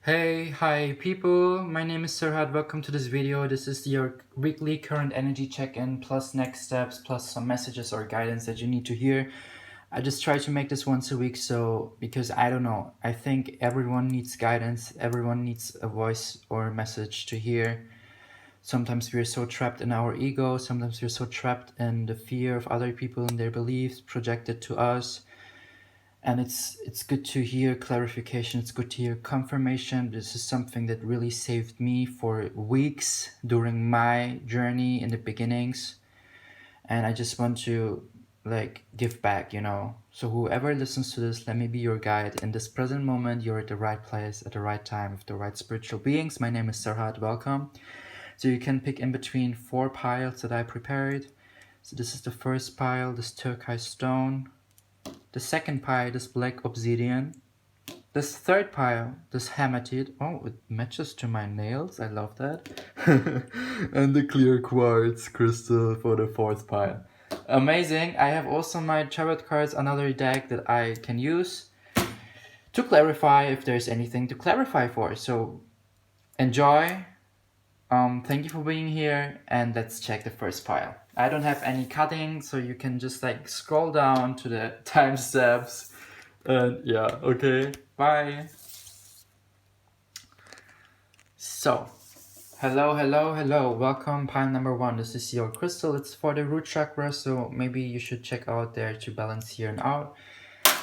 Hey, hi people, my name is Serhat. Welcome to this video. This is your weekly current energy check-in plus next steps plus some messages or guidance that you need to hear. I just try to make this once a week because I don't know, I think everyone needs guidance, everyone needs a voice or a message to hear. Sometimes we're so trapped in our ego, sometimes we're so trapped in the fear of other people and their beliefs projected to us, and it's good to hear clarification, it's good to hear confirmation. This is something that really saved me for weeks during my journey in the beginnings, and I just want to give back. So whoever listens to this, let me be your guide. In this present moment, you're at the right place at the right time with the right spiritual beings. My name is Serhat. Welcome. So you can pick in between 4 piles that I prepared. So this is the first pile, this turquoise stone. The second pile, this black obsidian. This third pile, this hematite. Oh, it matches to my nails. I love that. And the clear quartz crystal for the fourth pile. Amazing. I have also my tarot cards, another deck that I can use to clarify if there's anything to clarify for. So enjoy. Thank you for being here, and let's check the first pile. I don't have any cutting, so you can just scroll down to the time steps. And yeah, okay, bye. So, hello, welcome, pile number 1. This is your crystal. It's for the root chakra, so maybe you should check out there to balance here and out.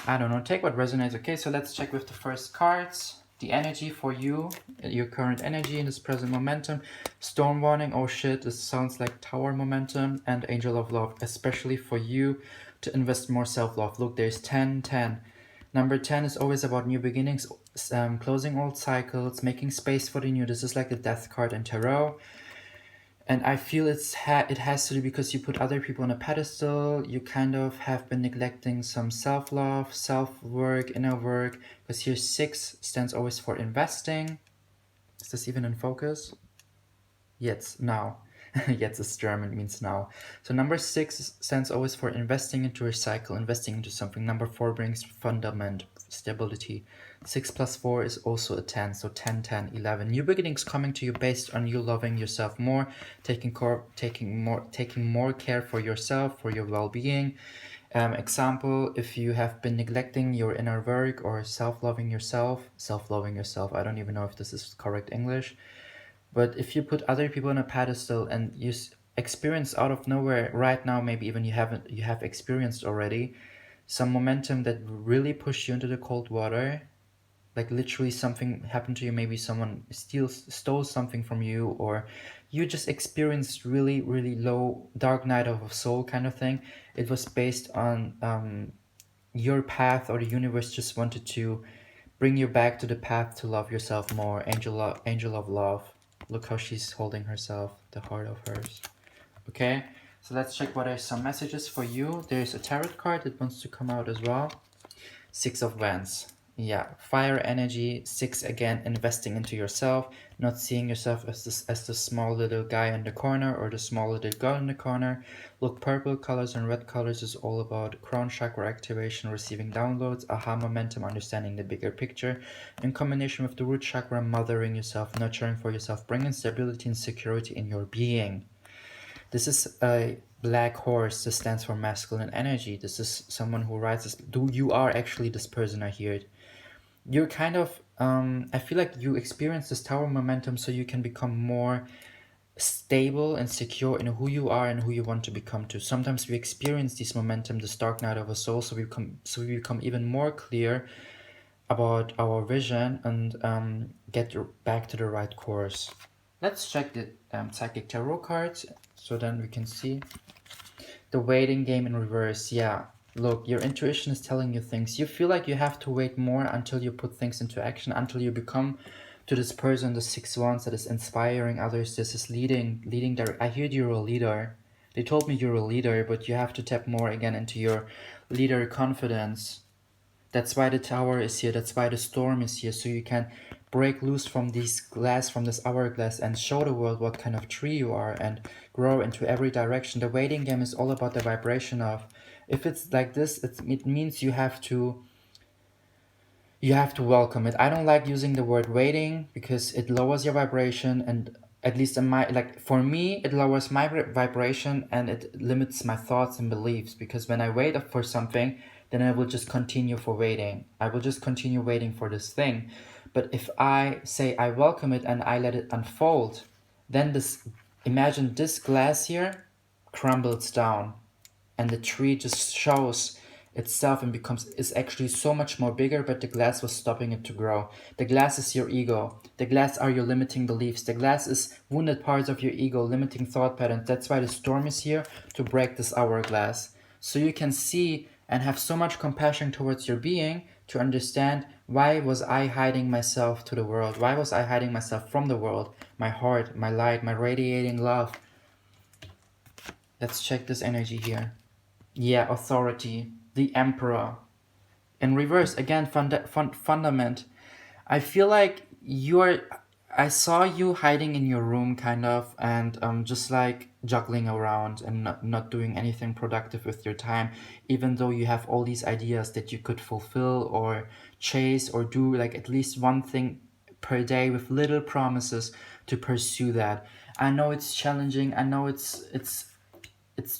I don't know, take what resonates. Okay, so let's check with the first cards. The energy for you, your current energy in this present momentum. Storm warning, oh shit, this sounds like tower momentum. And angel of love, especially for you to invest more self-love. Look, there's 10, 10. Number 10 is always about new beginnings, closing old cycles, making space for the new. This is like the death card in tarot. And I feel it has to do because you put other people on a pedestal. You kind of have been neglecting some self-love, self-work, inner work. Because here 6 stands always for investing. Is this even in focus? Jetzt, now. Jetzt is German, means now. So number 6 stands always for investing into a cycle, investing into something. Number 4 brings fundament, stability. 6 plus 4 is also a 10, so 10, 10, 11. New beginnings coming to you based on you loving yourself more, taking more care for yourself, for your well-being. Example, if you have been neglecting your inner work or self-loving yourself, I don't even know if this is correct English, but if you put other people on a pedestal and you experience out of nowhere right now, maybe even you have experienced already some momentum that really pushed you into the cold water, like literally something happened to you, maybe someone stole something from you, or you just experienced really, really low dark night of a soul kind of thing. It was based on your path, or the universe just wanted to bring you back to the path to love yourself more. Angel of love. Look how she's holding herself, the heart of hers. Okay, so let's check what are some messages for you. There's a tarot card that wants to come out as well. 6 of Wands. Yeah, fire energy. 6 again, investing into yourself, not seeing yourself as the small little guy in the corner or the small little girl in the corner. Look, purple colors and red colors is all about crown chakra activation, receiving downloads, aha momentum, understanding the bigger picture. In combination with the root chakra, mothering yourself, nurturing for yourself, bringing stability and security in your being. This is a black horse. This stands for masculine energy. This is someone who rides this. You are actually this person, I hear it. You're kind of, I feel like you experience this tower momentum so you can become more stable and secure in who you are and who you want to become to. Sometimes we experience this momentum, this dark night of a soul, so we become even more clear about our vision and get back to the right course. Let's check the psychic tarot cards so then we can see. The waiting game in reverse. Yeah, look, your intuition is telling you things. You feel like you have to wait more until you put things into action, until you become to this person, the 6 wands, that is inspiring others. This is leading I hear you're a leader. They told me you're a leader, but you have to tap more again into your leader confidence. That's why the tower is here. That's why the storm is here. So you can break loose from this hourglass and show the world what kind of tree you are and grow into every direction. The waiting game is all about the vibration of, if it's like this, it means you have to You have to welcome it. I don't like using the word waiting because it lowers your vibration, and at least in my, like, for me it lowers my vibration, and it limits my thoughts and beliefs, because when I wait for something, then I will just continue for waiting. I will just continue waiting for this thing. But if I say I welcome it and I let it unfold, then this, imagine this glass here crumbles down, and the tree just shows itself and becomes, is actually so much more bigger, but the glass was stopping it to grow. The glass is your ego. The glass are your limiting beliefs. The glass is wounded parts of your ego, limiting thought patterns. That's why the storm is here, to break this hourglass, so you can see and have so much compassion towards your being, to understand, why was I hiding myself to the world? Why was I hiding myself from the world? My heart, my light, my radiating love. Let's check this energy here. Yeah, authority, the emperor. In reverse, again, fundament. I feel like you're. I saw you hiding in your room, kind of, and just like juggling around and not doing anything productive with your time, even though you have all these ideas that you could fulfill or chase or do, like at least one thing per day with little promises to pursue that. I know it's challenging. I know it's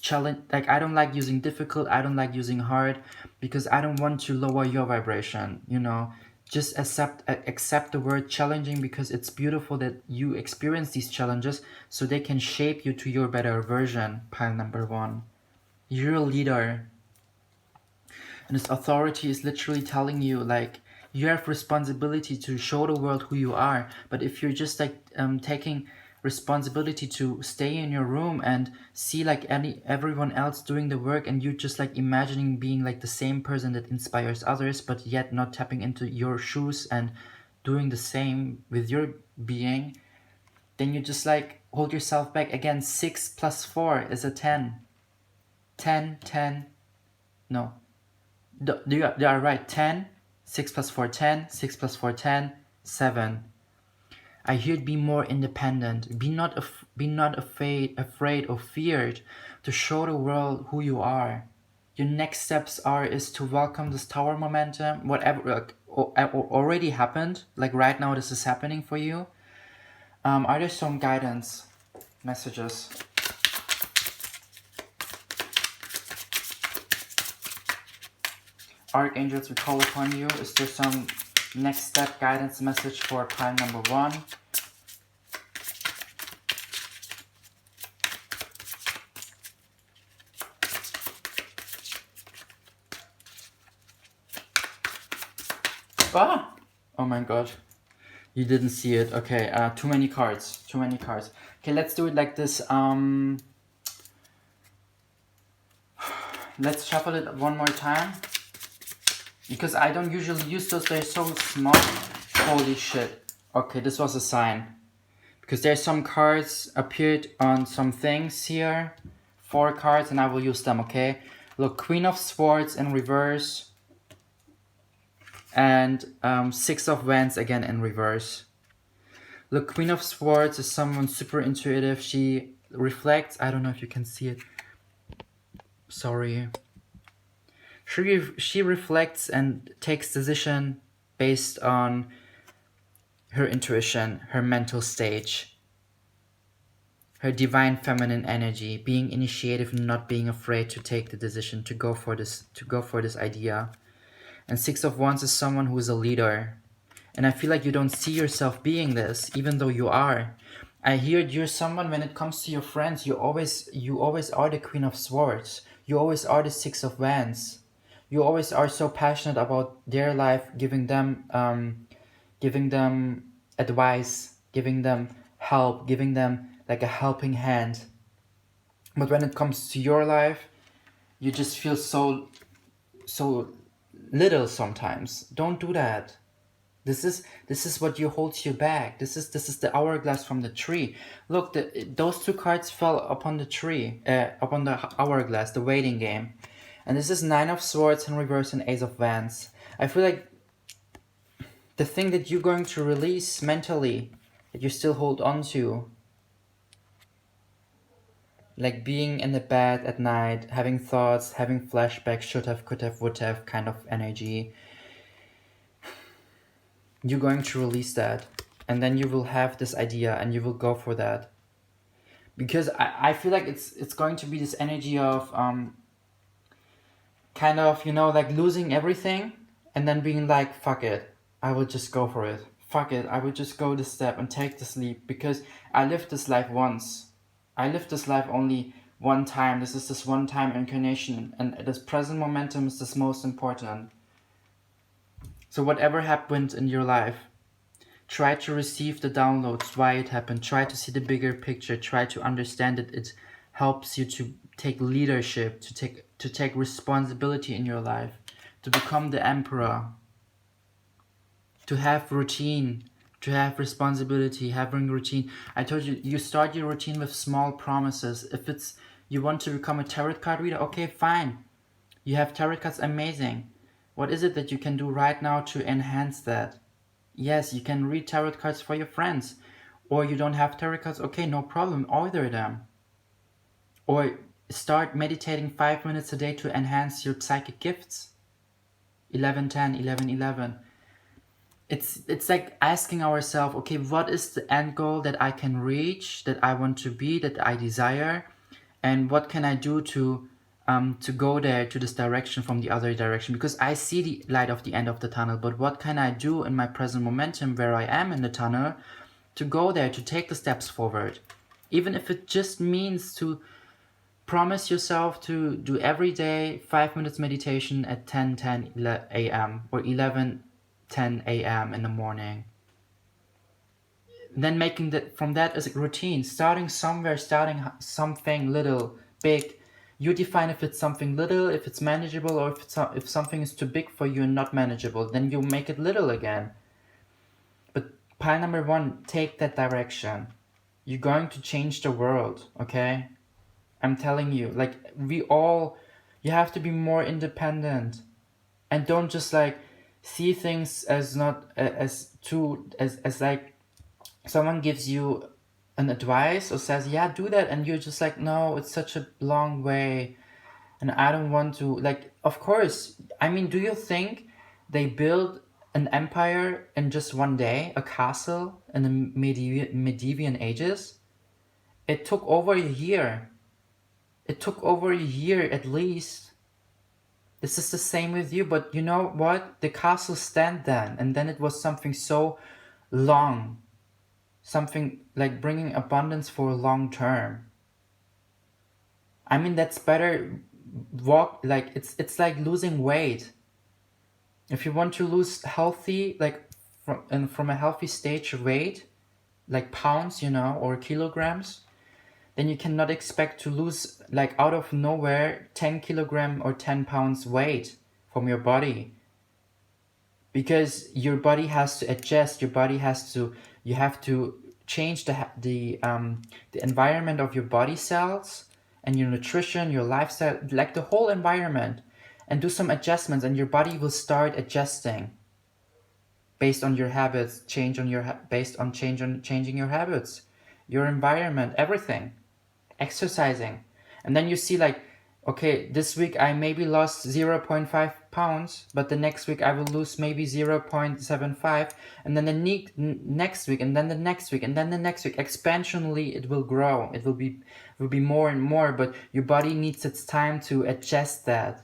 challenge, like I don't like using difficult, I don't like using hard, because I don't want to lower your vibration, you know. Just accept the word challenging, because it's beautiful that you experience these challenges, so they can shape you to your better version. Pile number one, you're a leader, and this authority is literally telling you, like, you have responsibility to show the world who you are. But if you're just like taking responsibility to stay in your room and see like everyone else doing the work, and you just like imagining being like the same person that inspires others, but yet not tapping into your shoes and doing the same with your being, then you just like hold yourself back. Again, 6 plus 4 is a 10. 10, 10, no, you are right. 10, 6 plus 4, 10, 6 plus 4, 10, 7. I hear, be more independent. Be not afraid or feared to show the world who you are. Your next steps is to welcome this tower momentum, whatever like, already happened. Like right now, this is happening for you. Are there some guidance messages? Archangels, we call upon you. Is there some next step guidance message for pile number one? Ah! Oh my god. You didn't see it. Okay, too many cards. Too many cards. Okay, let's do it like this. Let's shuffle it one more time, because I don't usually use those, they're so small. Holy shit. Okay, this was a sign. Because there's some cards appeared on some things here. 4 cards, and I will use them, okay? Look, Queen of Swords in reverse. And 6 of Wands again in reverse. Look, Queen of Swords is someone super intuitive. She reflects. I don't know if you can see it. Sorry. She reflects and takes decision based on her intuition, her mental stage, her divine feminine energy, being initiative and not being afraid to take the decision to go for this idea. And 6 of Wands is someone who is a leader. And I feel like you don't see yourself being this, even though you are. I hear you're someone, when it comes to your friends, you always are the Queen of Swords. You always are the 6 of Wands. You always are so passionate about their life, giving them advice, giving them help, giving them like a helping hand. But when it comes to your life, you just feel so little sometimes. Don't do that. This is what holds you back. This is the hourglass from the tree. Look, those 2 cards fell upon the tree, upon the hourglass, the waiting game. And this is 9 of Swords in reverse and Ace of Wands. I feel like the thing that you're going to release mentally, that you still hold on to, like being in the bed at night, having thoughts, having flashbacks, should have, could have, would have kind of energy. you're going to release that, and then you will have this idea and you will go for that. Because I feel like it's going to be this energy of kind of, you know, like losing everything and then being like, fuck it, I will just go for it. Fuck it, I will just go this step and take this leap, because I lived this life once. I lived this life only one time. This is this one time incarnation, and this present momentum is this most important. So whatever happened in your life, try to receive the downloads, why it happened. Try to see the bigger picture. Try to understand it. It helps you to take leadership, to take responsibility in your life, to become the emperor, to have routine, to have responsibility, having routine. I told you, you start your routine with small promises. If it's you want to become a tarot card reader, okay, fine. You have tarot cards, amazing. What is it that you can do right now to enhance that? Yes, you can read tarot cards for your friends. Or you don't have tarot cards, okay, no problem, order them. Or start meditating 5 minutes a day to enhance your psychic gifts. 11-10, 11-11. It's like asking ourselves, okay, what is the end goal that I can reach, that I want to be, that I desire, and what can I do to go there, to this direction from the other direction? Because I see the light of the end of the tunnel, but what can I do in my present momentum where I am in the tunnel to go there, to take the steps forward? Even if it just means to promise yourself to do every day 5 minutes meditation at 10:10 a.m. or 11:10 a.m. in the morning. Then making that from that as a routine, starting somewhere, starting something little, big. You define if it's something little, if it's manageable, or if something is too big for you and not manageable, then you make it little again. But pile number 1, take that direction. You're going to change the world, okay? I'm telling you, like, you have to be more independent, and don't just like see things as not as too as like someone gives you an advice or says, yeah, do that, and you're just like, no, it's such a long way and I don't want to. Like, of course, I mean, do you think they built an empire in just one day, a castle in the medieval ages? It took over a year. It took over a year at least. This is the same with you, but you know what? The castle stand then, and then it was something so long, something like bringing abundance for a long term. I mean, that's better. Walk like it's like losing weight. If you want to lose healthy, like from a healthy stage weight, like pounds, you know, or kilograms, then you cannot expect to lose, like out of nowhere, 10 kilogram or 10 pounds weight from your body, because your body has to adjust. You have to change the environment of your body cells and your nutrition, your lifestyle, like the whole environment, and do some adjustments, and your body will start adjusting based on your habits, based on changing your habits, your environment, everything, exercising. And then you see, like, okay, this week I maybe lost 0.5 pounds, but the next week I will lose maybe 0.75, and then the next week, and then the next week, and then the next week. Expansionally, it will grow. It will be more and more, but your body needs its time to adjust that.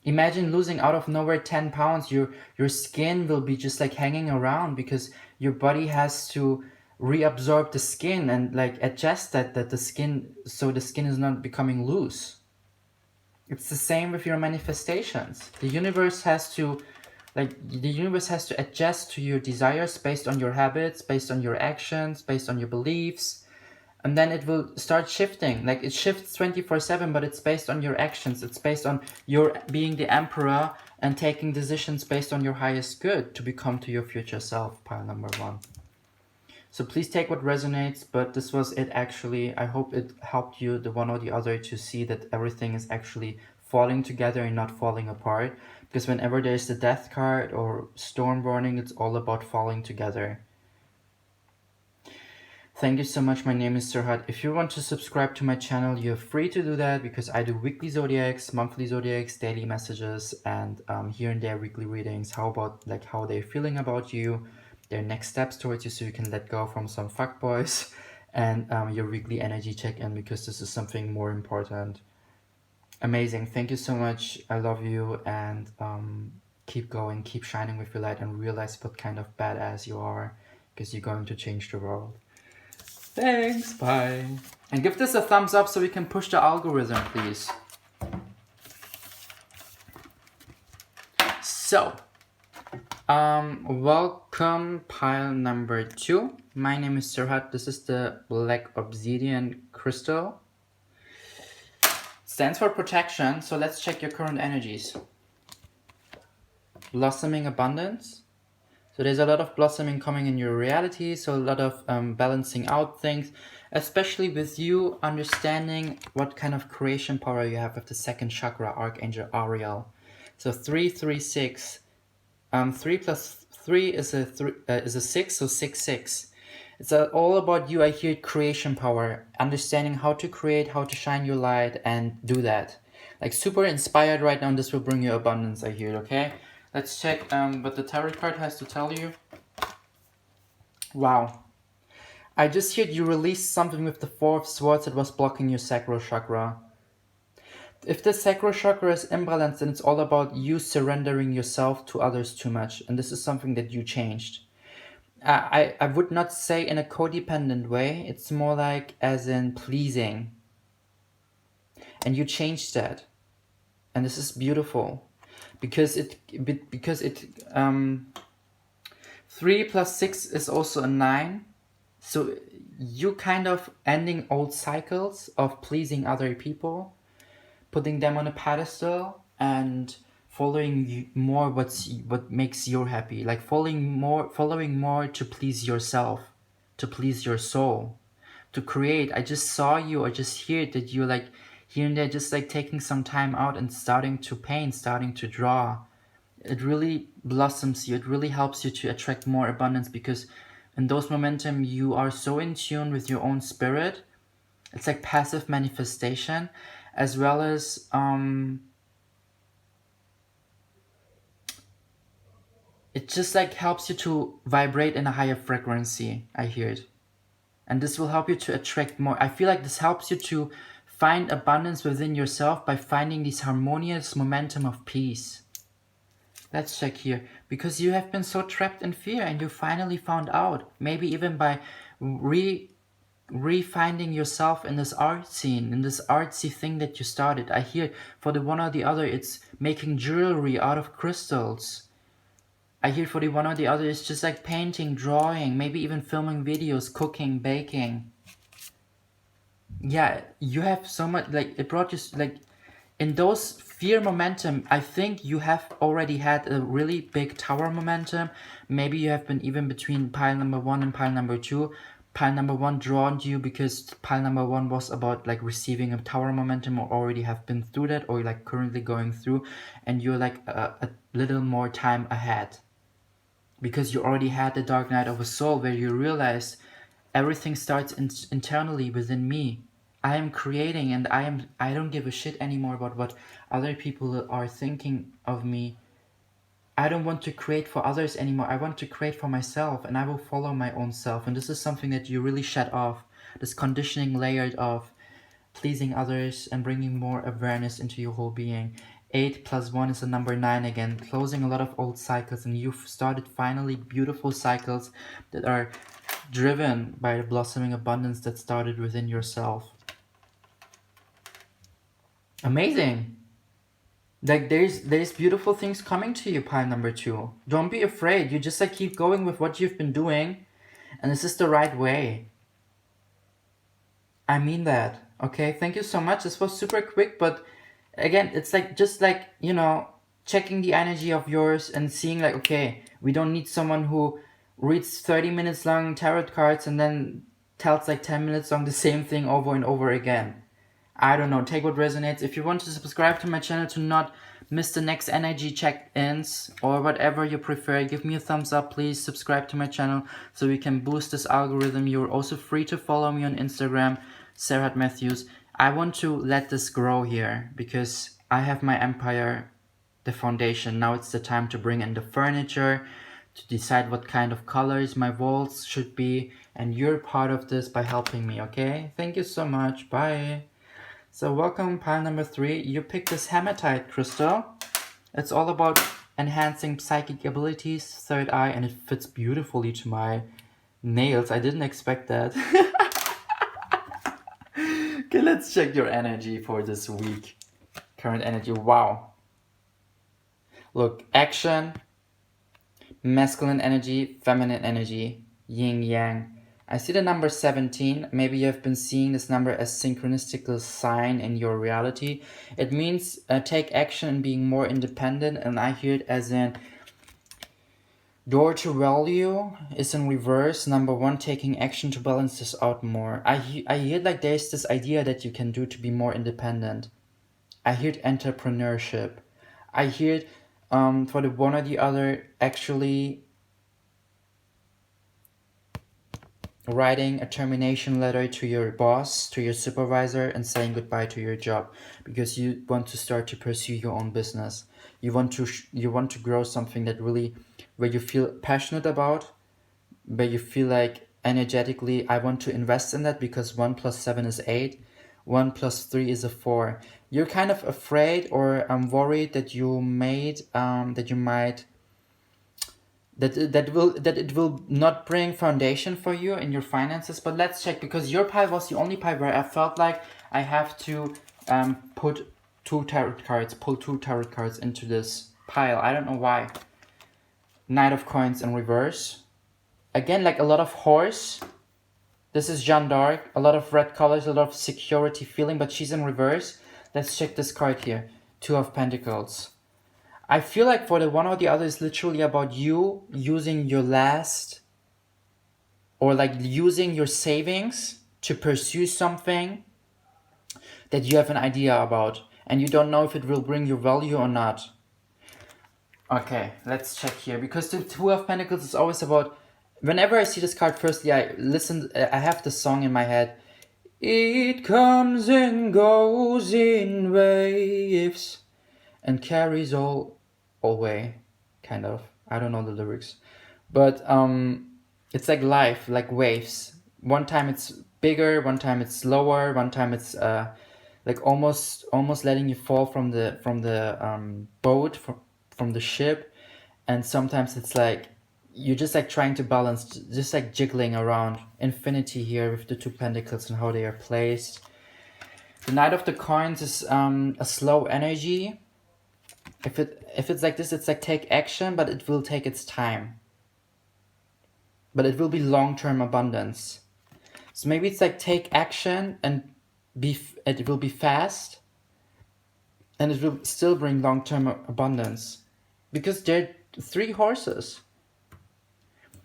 Imagine losing out of nowhere 10 pounds. Your skin will be just like hanging around, because your body has to reabsorb the skin and like adjust that the skin, so the skin is not becoming loose. It's the same with your manifestations. The universe has to adjust to your desires based on your habits, based on your actions, based on your beliefs. And then it will start shifting. Like, it shifts 24/7, but it's based on your actions. It's based on your being the emperor and taking decisions based on your highest good to become to your future self, pile number 1. So please take what resonates, but this was it actually. I hope it helped you, the one or the other, to see that everything is actually falling together and not falling apart. Because whenever there's the death card or storm warning, it's all about falling together. Thank you so much. My name is Serhat. If you want to subscribe to my channel, you're free to do that because I do weekly zodiacs, monthly zodiacs, daily messages, and here and there weekly readings. How about like how they're feeling about you, their next steps towards you, so you can let go from some fuckboys, and your weekly energy check-in because this is something more important. Amazing. Thank you so much. I love you, and keep going, keep shining with your light, and realize what kind of badass you are because you're going to change the world. Thanks, bye. And give this a thumbs up so we can push the algorithm, please. So, welcome pile number 2. My name is Serhat. This is the black obsidian crystal. Stands for protection, so let's check your current energies. Blossoming abundance. So there's a lot of blossoming coming in your reality, so a lot of balancing out things, especially with you understanding what kind of creation power you have with the second chakra, Archangel Ariel. So 336, 3 plus 3 is a 6, so 6. It's all about you. I hear creation power, understanding how to create, how to shine your light, and do that. Like super inspired right now, and this will bring you abundance, I hear, okay? Let's check what the tarot card has to tell you. Wow. I just heard you release something with the 4 of Swords that was blocking your sacral chakra. If the sacral chakra is imbalanced, then it's all about you surrendering yourself to others too much. And this is something that you changed. I would not say in a codependent way. It's more like as in pleasing. And you changed that. And this is beautiful. Because 3 plus 6 is also a 9. So you kind of ending old cycles of pleasing other people, putting them on a pedestal and following more what makes you happy, like following more to please yourself, to please your soul, to create. I just saw you, I just hear that you like here and there just like taking some time out and starting to paint, starting to draw. It really blossoms you. It really helps you to attract more abundance because in those momentum you are so in tune with your own spirit. It's like passive manifestation, as well as it just like helps you to vibrate in a higher frequency. I hear it. And this will help you to attract more. I feel like this helps you to find abundance within yourself by finding this harmonious momentum of peace. Let's check here. Because you have been so trapped in fear and you finally found out. Maybe even by re-finding yourself in this art scene, in this artsy thing that you started. I hear for the one or the other it's making jewelry out of crystals. I hear for the one or the other it's just like painting, drawing, maybe even filming videos, cooking, baking. Yeah, you have so much, like it brought you like in those fear momentum. I think you have already had a really big tower momentum. Maybe you have been even between pile number 1 and pile number 2. Pile number 1 drawn to you because pile number 1 was about like receiving a tower momentum or already have been through that or like currently going through, and you're like a little more time ahead because you already had the dark night of a soul where you realize everything starts internally within me. I am creating and I don't give a shit anymore about what other people are thinking of me. I don't want to create for others anymore. I want to create for myself, and I will follow my own self. And this is something that you really shed off. This conditioning layered of pleasing others and bringing more awareness into your whole being. 8 plus 1 is the number 9 again. Closing a lot of old cycles, and you've started finally beautiful cycles that are driven by the blossoming abundance that started within yourself. Amazing. Like there's beautiful things coming to you, pile number 2. Don't be afraid. You just like keep going with what you've been doing, and this is the right way. I mean that. Okay, thank you so much. This was super quick, but again, it's like just like, you know, checking the energy of yours and seeing like, okay, we don't need someone who reads 30 minutes long tarot cards and then tells like 10 minutes long the same thing over and over again. I don't know, take what resonates. If you want to subscribe to my channel to not miss the next energy check-ins or whatever you prefer, give me a thumbs up. Please subscribe to my channel so we can boost this algorithm. You're also free to follow me on Instagram, Serhat Matthews. I want to let this grow here because I have my empire, the foundation. Now it's the time to bring in the furniture, to decide what kind of colors my walls should be, and you're part of this by helping me, okay? Thank you so much. Bye. So welcome pile number 3. You picked this hematite crystal. It's all about enhancing psychic abilities, third eye, and it fits beautifully to my nails. I didn't expect that. Okay, let's check your energy for this week. Current energy. Wow. Look, action, masculine energy, feminine energy, yin yang. I see the number 17. Maybe you have been seeing this number as synchronicical sign in your reality. It means take action and being more independent, and I hear it as in door to value is in reverse. Number 1, taking action to balance this out more. I hear like there's this idea that you can do to be more independent. I hear entrepreneurship. I hear for the one or the other actually writing a termination letter to your boss, to your supervisor, and saying goodbye to your job because you want to start to pursue your own business. You want to grow something that really, where you feel passionate about, where you feel like energetically, I want to invest in that because 1 plus 7 is 8. 1 plus 3 is a 4. You're kind of afraid or worried that you might that it will not bring foundation for you in your finances. But let's check, because your pile was the only pile where I felt like I have to pull 2 tarot cards into this pile. I don't know why. Knight of Coins in reverse. Again, like a lot of horse. This is Jeanne d'Arc. A lot of red colors, a lot of security feeling, but she's in reverse. Let's check this card here. 2 of Pentacles. I feel like for the one or the other is literally about you using your last, or like using your savings to pursue something that you have an idea about and you don't know if it will bring you value or not. Okay, let's check here, because the 2 of Pentacles is always about, whenever I see this card, firstly I have the song in my head. It comes and goes in waves and carries all away, kind of. I don't know the lyrics, but it's like life, like waves. One time it's bigger, one time it's lower, one time it's like almost letting you fall from the boat, from the ship, and sometimes it's like you're just like trying to balance, just like jiggling around. Infinity here with the 2 Pentacles and how they are placed. The Knight of the Coins is a slow energy. If it's like this, it's like take action, but it will take its time. But it will be long-term abundance. So maybe it's like take action and it will be fast, and it will still bring long-term abundance. Because there are 3 horses.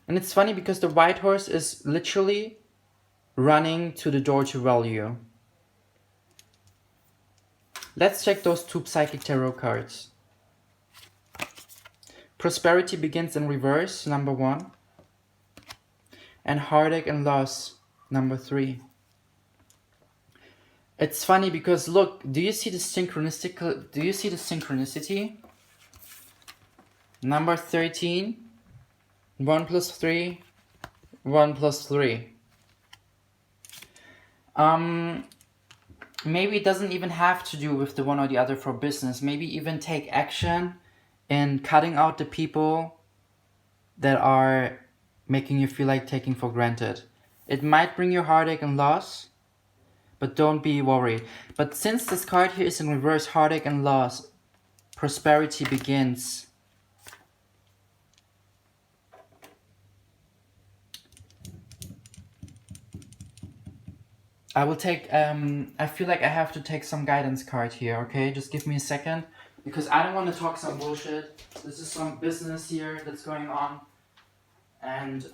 And it's funny because the white horse is literally running to the door to value. Let's check those 2 psychic tarot cards. Prosperity begins in reverse, number 1. And heartache and loss, number 3. It's funny because look, do you see the synchronicity? Number 13, 1 plus 3, 1 plus 3. Maybe it doesn't even have to do with the one or the other for business. Maybe even take action in cutting out the people that are making you feel like taking for granted. It might bring you heartache and loss, but don't be worried. But since this card here is in reverse, heartache and loss, prosperity begins. I will take, I feel like I have to take some guidance card here, okay? Just give me a second, because I don't want to talk some bullshit. This is some business here that's going on. And,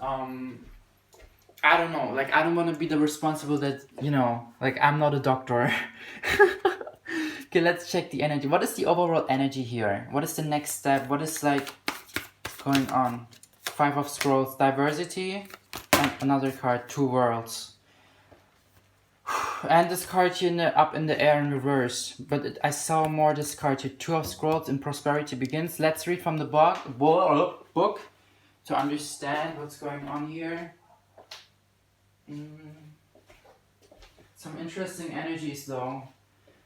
I don't know, like, I don't want to be the responsible that, you know, like, I'm not a doctor. Okay, let's check the energy. What is the overall energy here? What is the next step? What is like going on? 5 of Scrolls, diversity, and another card, 2 worlds. And this card here up in the air in reverse. But I saw more this card here, 2 of Scrolls and prosperity begins. Let's read from the book to understand what's going on here. Some interesting energies though.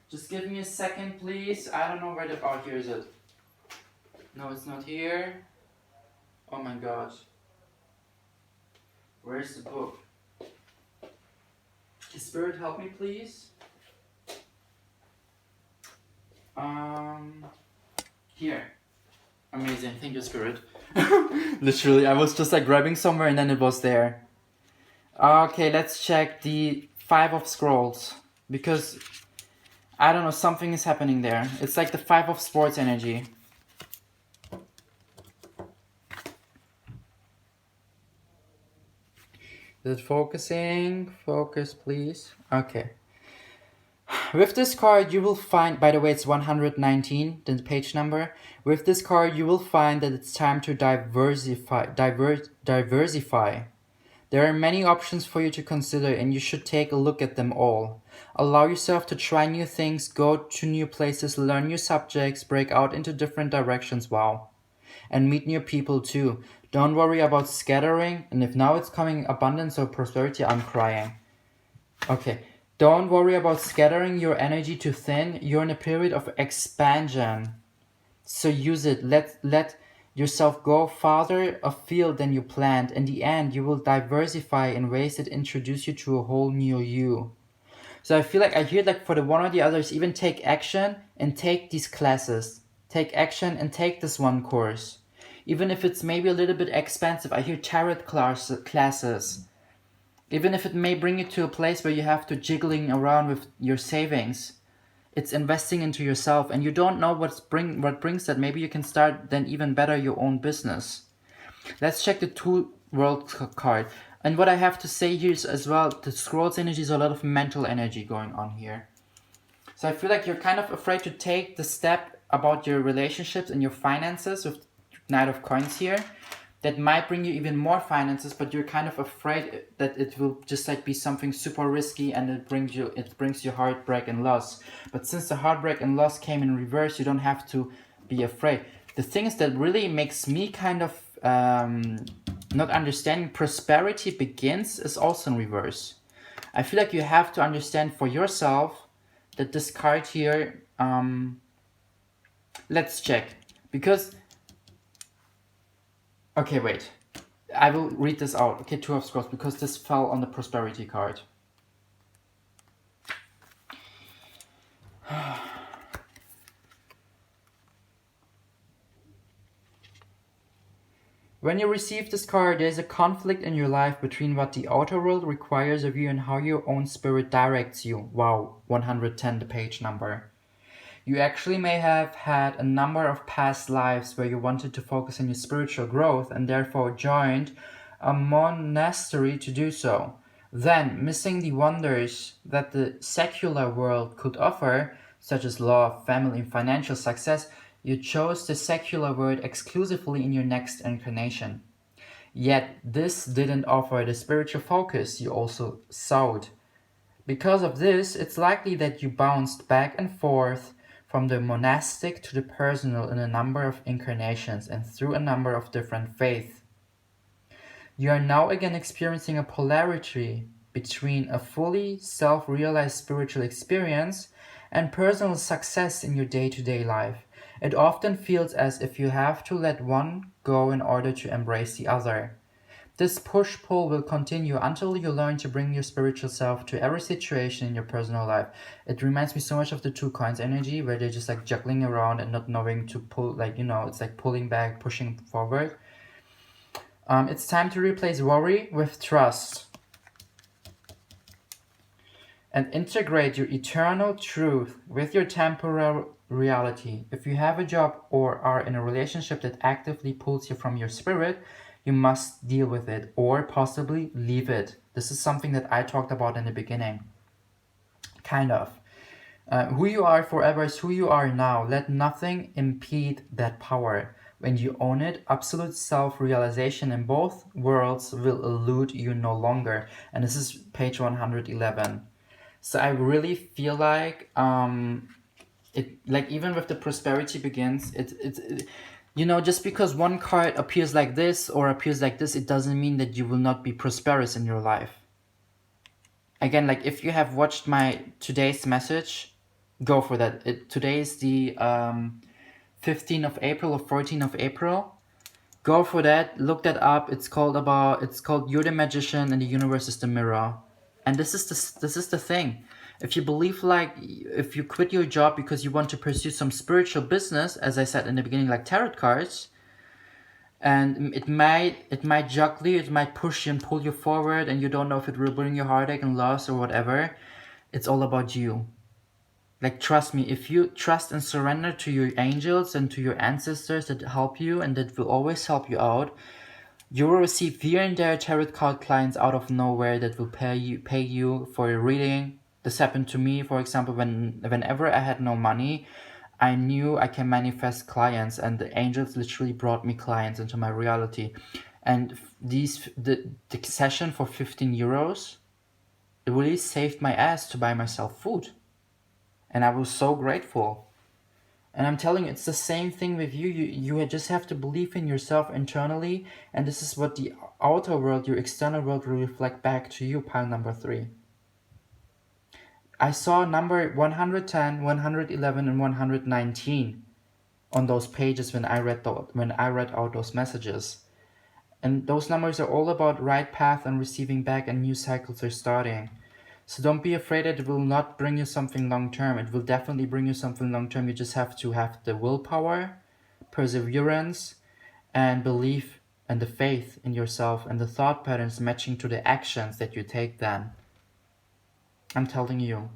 Just give me a second, please. I don't know where the... Oh, here is it. No, it's not here. Oh my god. Where's the book? Spirit, help me, please. Here. Amazing. Thank you, Spirit. Literally, I was just like grabbing somewhere and then it was there. Okay, let's check the 5 of Scrolls. Because, I don't know, something is happening there. It's like the 5 of Swords energy. Is it focusing? Focus, please. Okay. With this card, you will find, by the way, it's 119, the page number. With this card, you will find that it's time to diversify. There are many options for you to consider, and you should take a look at them all. Allow yourself to try new things, go to new places, learn new subjects, break out into different directions, wow. And meet new people too. Don't worry about scattering, and if now it's coming abundance or prosperity, I'm crying. Okay. Don't worry about scattering your energy too thin. You're in a period of expansion. So use it. Let yourself go farther afield than you planned. In the end, you will diversify in ways that introduce you to a whole new you. So I feel like I hear like for the one or the others, even take action and take these classes. Take action and take this one course. Even if it's maybe a little bit expensive. I hear tarot classes. Even if it may bring you to a place where you have to jiggling around with your savings, it's investing into yourself, and you don't know what brings that. Maybe you can start then even better your own business. Let's check the 2 worlds card. And what I have to say here is as well, the Scrolls energy is a lot of mental energy going on here. So I feel like you're kind of afraid to take the step about your relationships and your finances with Knight of Coins here. That might bring you even more finances, but you're kind of afraid that it will just like be something super risky and it brings you heartbreak and loss. But since the heartbreak and loss came in reverse, you don't have to be afraid. The thing is that really makes me kind of not understanding prosperity begins is also in reverse. I feel like you have to understand for yourself that this card here, let's check, because okay, wait. I will read this out. Okay, 2 of Scrolls, because this fell on the prosperity card. When you receive this card, there is a conflict in your life between what the outer world requires of you and how your own spirit directs you. Wow, 110, the page number. You actually may have had a number of past lives where you wanted to focus on your spiritual growth and therefore joined a monastery to do so. Then, missing the wonders that the secular world could offer, such as love, family, and financial success, you chose the secular world exclusively in your next incarnation. Yet, this didn't offer the spiritual focus you also sought. Because of this, it's likely that you bounced back and forth from the monastic to the personal in a number of incarnations and through a number of different faiths. You are now again experiencing a polarity between a fully self-realized spiritual experience and personal success in your day-to-day life. It often feels as if you have to let one go in order to embrace the other. This push-pull will continue until you learn to bring your spiritual self to every situation in your personal life. It reminds me so much of the 2 coins energy, where they're just like juggling around and not knowing to pull, like, you know, it's like pulling back, pushing forward. It's time to replace worry with trust and integrate your eternal truth with your temporal reality. If you have a job or are in a relationship that actively pulls you from your spirit, you must deal with it or possibly leave it. This is something that I talked about in the beginning. Kind of. Who you are forever is who you are now. Let nothing impede that power. When you own it, absolute self-realization in both worlds will elude you no longer. And this is page 111. So I really feel like it, like, even with the prosperity begins, you know, just because one card appears like this or appears like this, it doesn't mean that you will not be prosperous in your life. Again, like, if you have watched my today's message, go for that. Today is the 15th of April or 14th of April. Go for that. Look that up. It's called You're the Magician and the Universe is the Mirror. And this is the thing. If you believe, like, if you quit your job because you want to pursue some spiritual business, as I said in the beginning, like tarot cards, and it might juggle you, it might push you and pull you forward, and you don't know if it will bring you heartache and loss or whatever. It's all about you. Like, trust me, if you trust and surrender to your angels and to your ancestors that help you and that will always help you out, you will receive here and there tarot card clients out of nowhere that will pay you for a reading. This happened to me, for example, whenever I had no money, I knew I can manifest clients, and the angels literally brought me clients into my reality. And the session for 15 euros, it really saved my ass to buy myself food. And I was so grateful. And I'm telling you, it's the same thing with you. You just have to believe in yourself internally, and this is what the outer world, your external world, will reflect back to you, pile number 3. I saw number 110, 111, and 119 on those pages when I read out those messages. And those numbers are all about right path and receiving back, and new cycles are starting. So don't be afraid that it will not bring you something long term. It will definitely bring you something long term. You just have to have the willpower, perseverance, and belief, and the faith in yourself, and the thought patterns matching to the actions that you take then. I'm telling you,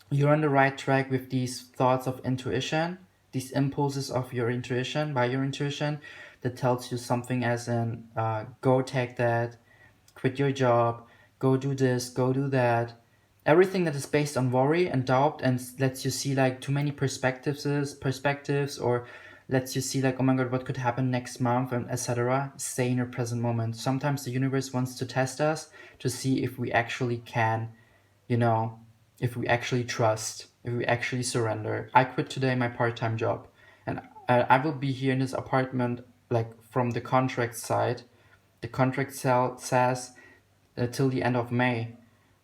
you're on the right track with these thoughts of intuition, these impulses of your intuition, by your intuition, that tells you something as in, go take that, quit your job, go do this, go do that. Everything that is based on worry and doubt and lets you see like too many perspectives, or lets you see like, oh my god, what could happen next month, and etc. Stay in your present moment. Sometimes the universe wants to test us to see if we actually can, you know, if we actually trust, if we actually surrender. I quit today my part-time job, and I will be here in this apartment, like, from the contract side. The contract says till the end of May.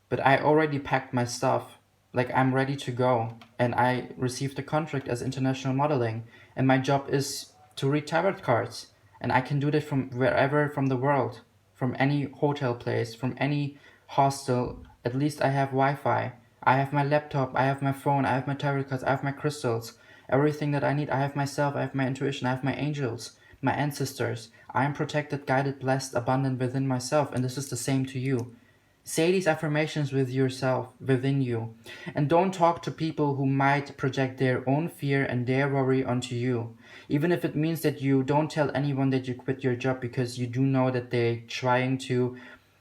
But I already packed my stuff. Like, I'm ready to go. And I received a contract as international modeling. And my job is to read tarot cards. And I can do that from wherever from the world. From any hotel place, from any hostel. At least I have Wi-Fi. I have my laptop, I have my phone, I have my tarot cards, I have my crystals. Everything that I need. I have myself, I have my intuition, I have my angels, my ancestors. I am protected, guided, blessed, abundant within myself. And this is the same to you. Say these affirmations with yourself, within you. And don't talk to people who might project their own fear and their worry onto you. Even if it means that you don't tell anyone that you quit your job, because you do know that they're trying to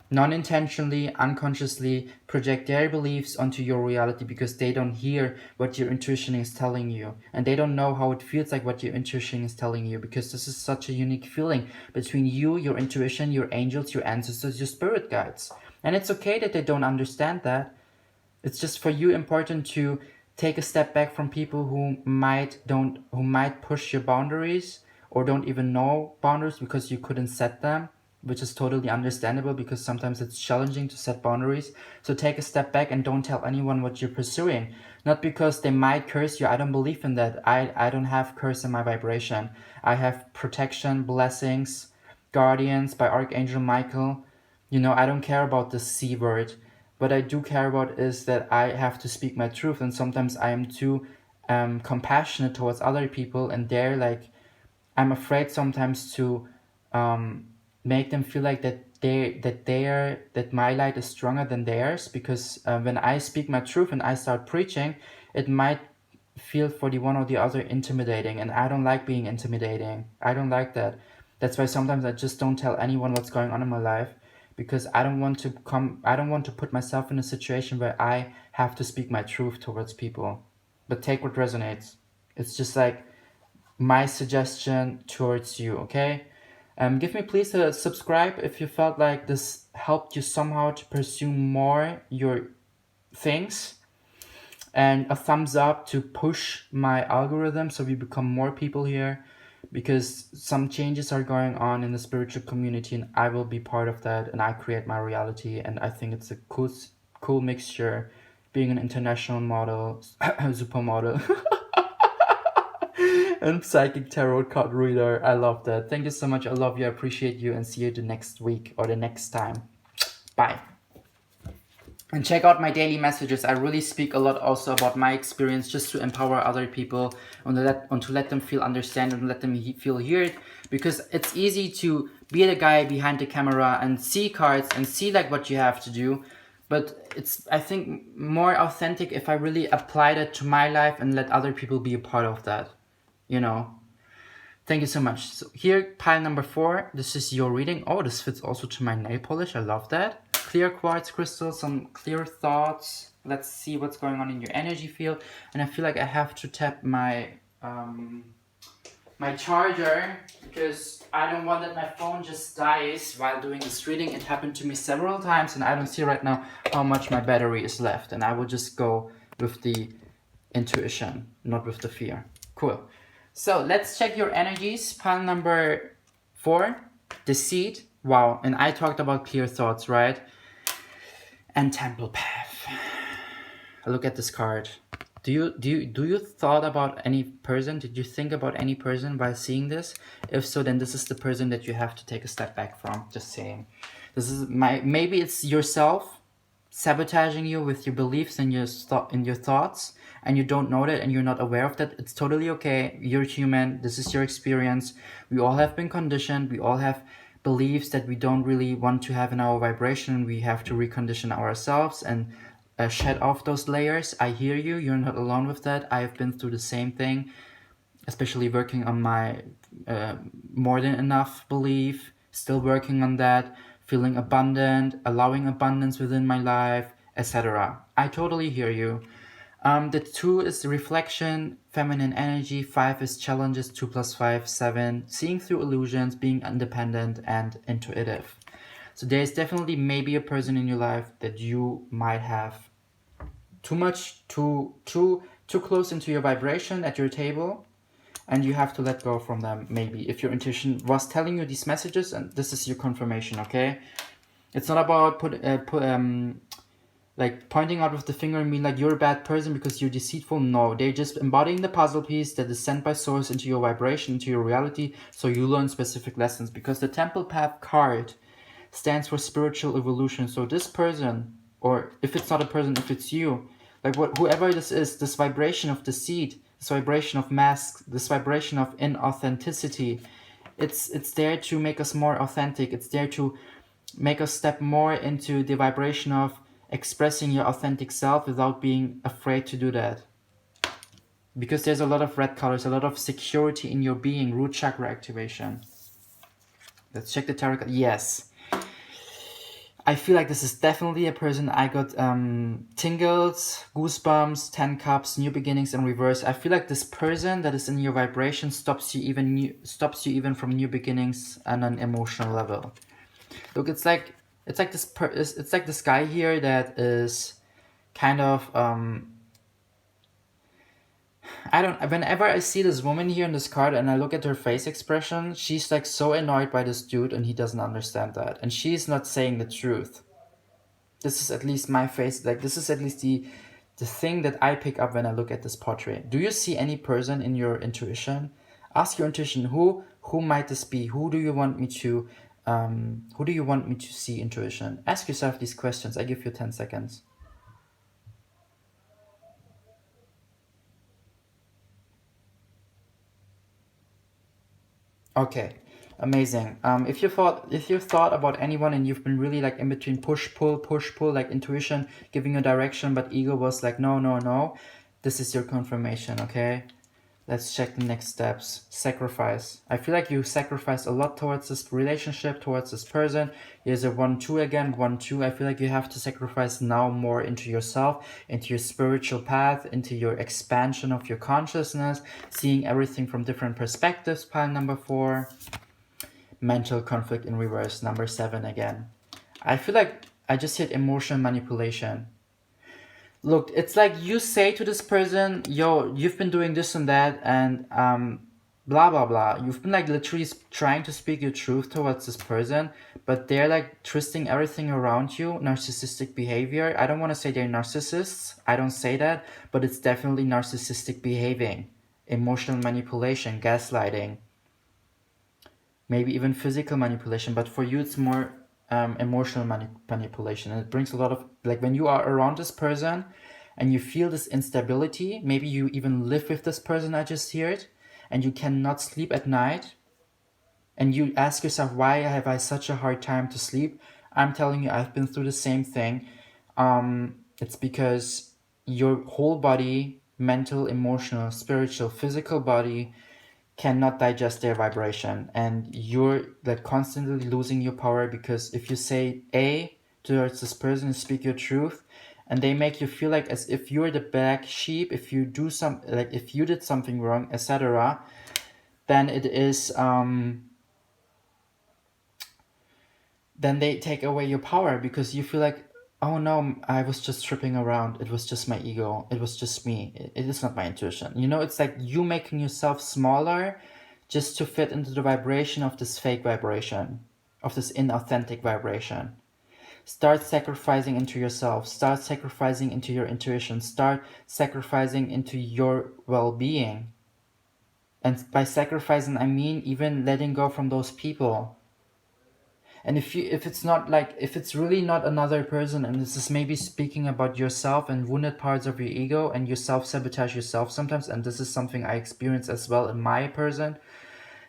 non-intentionally, unconsciously project their beliefs onto your reality, because they don't hear what your intuition is telling you, and they don't know how it feels like what your intuition is telling you, because this is such a unique feeling between you, your intuition, your angels, your ancestors, your spirit guides. And it's okay that they don't understand that. It's just for you important to take a step back from people who might push your boundaries, or don't even know boundaries because you couldn't set them, which is totally understandable, because sometimes it's challenging to set boundaries. So take a step back and don't tell anyone what you're pursuing. Not because they might curse you. I don't believe in that. I don't have curse in my vibration. I have protection, blessings, guardians by Archangel Michael. You know, I don't care about the C word. What I do care about is that I have to speak my truth, and sometimes I am too compassionate towards other people, and they're like, I'm afraid sometimes to make them feel like that my light is stronger than theirs, because when I speak my truth and I start preaching, it might feel for the one or the other intimidating, and I don't like being intimidating. I don't like that. That's why sometimes I just don't tell anyone what's going on in my life, because I don't want to put myself in a situation where I have to speak my truth towards people. But take what resonates. It's just like my suggestion towards you, okay? Give me please a subscribe if you felt like this helped you somehow to pursue more your things, and a thumbs up to push my algorithm so we become more people here, because some changes are going on in the spiritual community and I will be part of that, and I create my reality, and I think it's a cool mixture being an international model supermodel and psychic tarot card reader. I love that. Thank you so much. I love you. I appreciate you, and see you the next week or the next time. Bye. And check out my daily messages. I really speak a lot also about my experience, just to empower other people and to let them feel understand and let them feel heard. Because it's easy to be the guy behind the camera and see cards and see like what you have to do. But it's, I think, more authentic if I really apply that to my life and let other people be a part of that. You know. Thank you so much. So here, pile number 4. This is your reading. Oh, this fits also to my nail polish. I love that. Clear quartz crystal, some clear thoughts. Let's see what's going on in your energy field. And I feel like I have to tap my my charger, because I don't want that my phone just dies while doing this reading. It happened to me several times, and I don't see right now how much my battery is left. And I will just go with the intuition, not with the fear. Cool. So let's check your energies. Pile number 4, Deceit. Wow, and I talked about clear thoughts, right? And Temple Path. Look at this card. Do you thought about any person? Did you think about any person while seeing this? If so, then this is the person that you have to take a step back from. Just saying. This is maybe it's yourself sabotaging you with your beliefs and your thoughts, and you don't know that and you're not aware of that. It's totally okay. You're human. This is your experience. We all have been conditioned. We all have beliefs that we don't really want to have in our vibration. We have to recondition ourselves and shed off those layers. I hear you. You're not alone with that. I have been through the same thing, especially working on my more than enough belief, still working on that, feeling abundant, allowing abundance within my life, etc. I totally hear you. The 2 is reflection, feminine energy. 5 is challenges. 2 + 5, 7. Seeing through illusions, being independent and intuitive. So there's definitely maybe a person in your life that you might have too close into your vibration at your table, and you have to let go from them. Maybe if your intuition was telling you these messages, and this is your confirmation, okay? It's not about like pointing out with the finger and being like you're a bad person because you're deceitful. No, they're just embodying the puzzle piece that is sent by source into your vibration, into your reality, so you learn specific lessons. Because the Temple Path card stands for spiritual evolution. So this person, or if it's not a person, if it's you, like whoever this is, this vibration of deceit, this vibration of masks, this vibration of inauthenticity, it's there to make us more authentic. It's there to make us step more into the vibration of expressing your authentic self without being afraid to do that. Because there's a lot of red colors, a lot of security in your being, root chakra activation. Let's check the tarot card. Yes. I feel like this is definitely a person. I got tingles, goosebumps, 10 cups, new beginnings in reverse. I feel like this person that is in your vibration stops you even from new beginnings on an emotional level. Look, it's like this guy here that is kind of whenever I see this woman here in this card and I look at her face expression, she's like so annoyed by this dude and he doesn't understand that. And she's not saying the truth. This is at least my face, like this is at least the thing that I pick up when I look at this portrait. Do you see any person in your intuition? Ask your intuition, who might this be? Who do you want me to see intuition? Ask yourself these questions. I give you 10 seconds. Okay, amazing. If you thought about anyone and you've been really like in between push pull, like intuition giving you direction, but ego was like no, this is your confirmation. Okay, Let's check the next steps. Sacrifice. I feel like you sacrifice a lot towards this relationship, towards this person. Here's a 1-2 again, 1-2. I feel like you have to sacrifice now more into yourself, into your spiritual path, into your expansion of your consciousness, seeing everything from different perspectives, pile number 4. Mental conflict in reverse, number 7 again. I feel like I just hit emotional manipulation. Look, it's like you say to this person, yo, you've been doing this and that, and blah blah blah. You've been like literally trying to speak your truth towards this person, but they're like twisting everything around you. Narcissistic behavior. I don't want to say they're narcissists. I don't say that, but it's definitely narcissistic behaving, emotional manipulation, gaslighting, maybe even physical manipulation. But for you, it's more emotional manipulation, and it brings a lot of, like, when you are around this person and you feel this instability, maybe you even live with this person, I just heard, and you cannot sleep at night, and you ask yourself, why have I such a hard time to sleep? I'm telling you, I've been through the same thing. It's because your whole body, mental, emotional, spiritual, physical body, cannot digest their vibration, and you're like constantly losing your power, because if you say A towards this person and speak your truth, and they make you feel like as if you're the black sheep, if you do some, like if you did something wrong, etc., then it is then they take away your power, because you feel like, oh no, I was just tripping around, it was just my ego, it was just me, it is not my intuition. You know, it's like you making yourself smaller just to fit into the vibration of this fake vibration, of this inauthentic vibration. Start sacrificing into yourself, start sacrificing into your intuition, start sacrificing into your well-being. And by sacrificing, I mean even letting go from those people. And if it's not like, if it's really not another person, and this is maybe speaking about yourself and wounded parts of your ego, and you self-sabotage yourself sometimes, and this is something I experience as well in my person.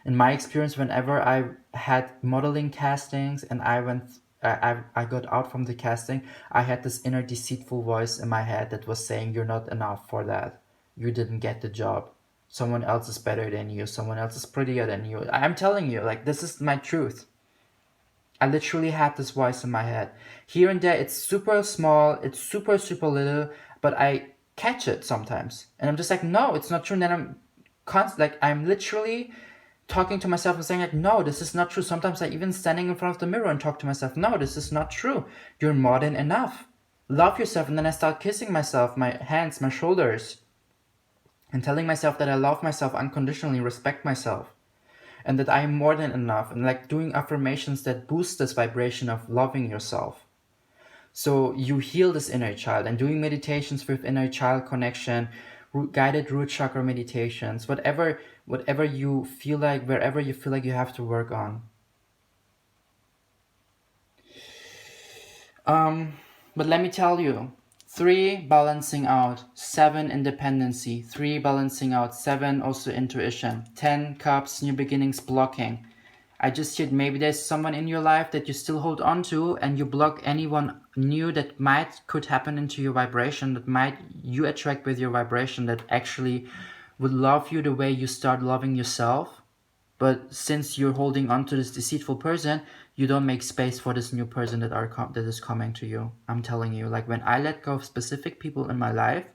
In my experience, whenever I had modeling castings and I got out from the casting, I had this inner deceitful voice in my head that was saying, you're not enough for that. You didn't get the job. Someone else is better than you. Someone else is prettier than you. I'm telling you, like, this is my truth. I literally had this voice in my head. Here and there, it's super small, it's super, super little, but I catch it sometimes. And I'm just like, no, it's not true. And then I'm literally talking to myself and saying like, no, this is not true. Sometimes I even standing in front of the mirror and talk to myself, no, this is not true. You're more than enough. Love yourself. And then I start kissing myself, my hands, my shoulders, and telling myself that I love myself unconditionally, respect myself, and that I am more than enough, and like doing affirmations that boost this vibration of loving yourself. So you heal this inner child, and doing meditations with inner child connection, guided root chakra meditations, whatever you feel like, wherever you feel like you have to work on. But let me tell you, 3, balancing out, 7, independency, 3, balancing out, 7, also intuition, 10, cups, new beginnings, blocking. I just heard maybe there's someone in your life that you still hold on to, and you block anyone new that could happen into your vibration, that might you attract with your vibration, that actually would love you the way you start loving yourself. But since you're holding on to this deceitful person, you don't make space for this new person that is coming to you. I'm telling you, like, when I let go of specific people in my life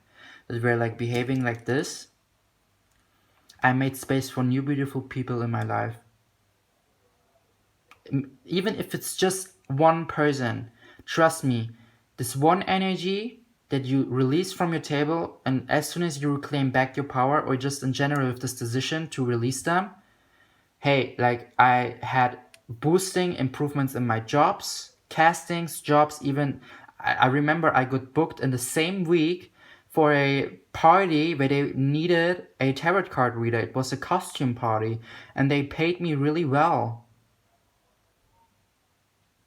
that were like behaving like this, I made space for new beautiful people in my life. Even if it's just one person, trust me, this one energy that you release from your table, and as soon as you reclaim back your power, or just in general with this decision to release them, hey, like, I had boosting improvements in my jobs, castings, jobs, even I remember I got booked in the same week for a party where they needed a tarot card reader. It was a costume party, and they paid me really well,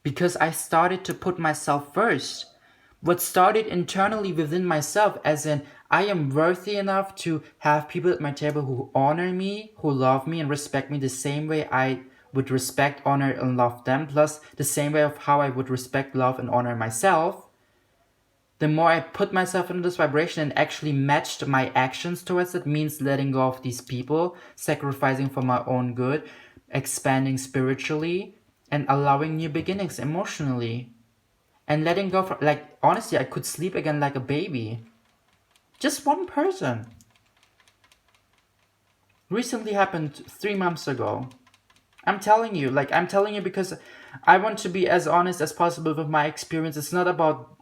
because I started to put myself first. What started internally within myself, as in, I am worthy enough to have people at my table who honor me, who love me and respect me the same way I would respect, honor, and love them, plus the same way of how I would respect, love, and honor myself. the more I put myself into this vibration and actually matched my actions towards it, means letting go of these people, sacrificing for my own good, expanding spiritually, and allowing new beginnings emotionally. And letting go from, like, honestly, I could sleep again like a baby. Just one person. Recently happened 3 months ago. I'm telling you because I want to be as honest as possible with my experience. It's not about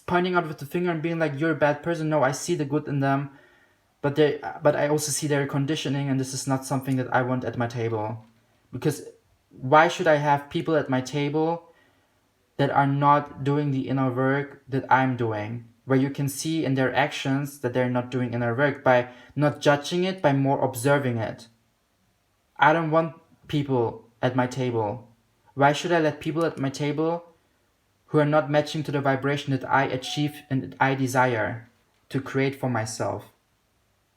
pointing out with the finger and being like, you're a bad person. No, I see the good in them, but I also see their conditioning, and this is not something that I want at my table. Because why should I have people at my table that are not doing the inner work that I'm doing? Where you can see in their actions that they're not doing inner work by not judging it, by more observing it. I don't want people at my table. Why should I let people at my table who are not matching to the vibration that I achieve and that I desire to create for myself?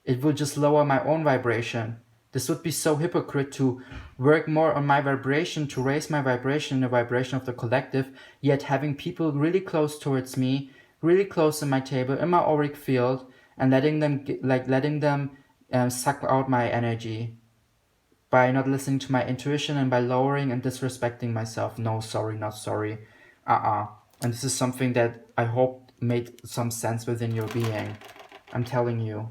It will just lower my own vibration. This would be so hypocrite to work more on my vibration, to raise my vibration, the vibration of the collective, yet having people really close towards me, really close in my table, in my auric field, and letting them suck out my energy by not listening to my intuition and by lowering and disrespecting myself. No, sorry, not sorry. And this is something that I hope made some sense within your being. I'm telling you.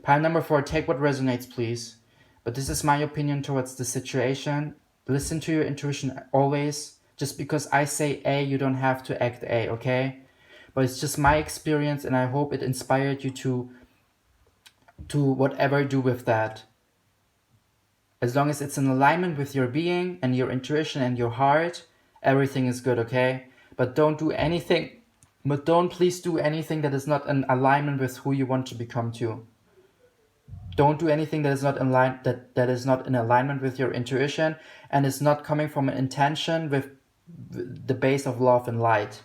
Pile number 4, take what resonates, please. But this is my opinion towards the situation. Listen to your intuition always. Just because I say A, you don't have to act A, okay? But it's just my experience, and I hope it inspired you to whatever do with that. As long as it's in alignment with your being and your intuition and your heart, everything is good, okay? But don't please do anything that is not in alignment with who you want to become to. Don't do anything that is not in line that is not in alignment with your intuition and is not coming from an intention with the base of love and light.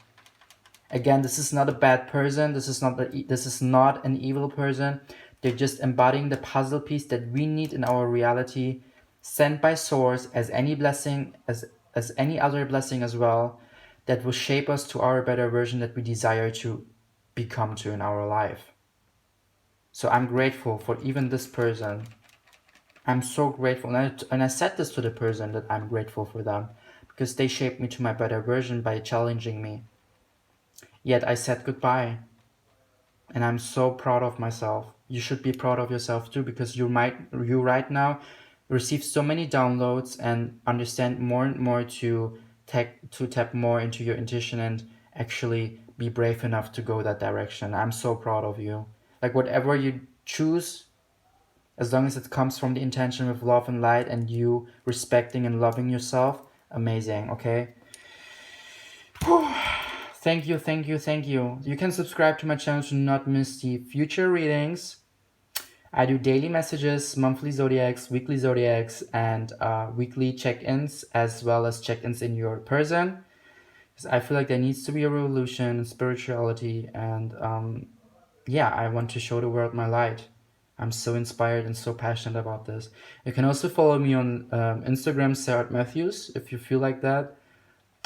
Again, this is not a bad person. This is not an evil person. They're just embodying the puzzle piece that we need in our reality, sent by source as any blessing, as any other blessing as well, that will shape us to our better version that we desire to become to in our life. So I'm grateful for even this person. I'm so grateful. And I said this to the person, that I'm grateful for them, because they shaped me to my better version by challenging me. Yet I said goodbye. And I'm so proud of myself. You should be proud of yourself too, because you right now receive so many downloads and understand more and more to tap more into your intuition and actually be brave enough to go that direction. I'm so proud of you. Like, whatever you choose, as long as it comes from the intention with love and light and you respecting and loving yourself, amazing, okay? Thank you, thank you, thank you. You can subscribe to my channel to not miss the future readings. I do daily messages, monthly zodiacs, weekly zodiacs, and weekly check-ins, as well as check-ins in your person. Because I feel like there needs to be a revolution in spirituality, and yeah, I want to show the world my light. I'm so inspired and so passionate about this. You can also follow me on Instagram, Serhat Matthews, if you feel like that.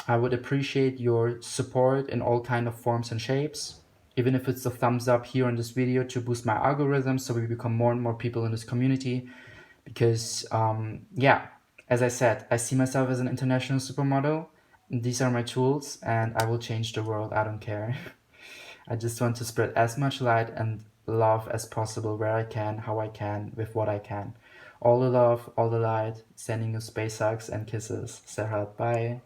I would appreciate your support in all kind of forms and shapes, even if it's a thumbs up here on this video to boost my algorithm so we become more and more people in this community. Because yeah, as I said, I see myself as an international supermodel. These are my tools, and I will change the world. I don't care. I just want to spread as much light and love as possible where I can, how I can, with what I can. All the love, all the light, sending you space hugs and kisses. Serhat, bye.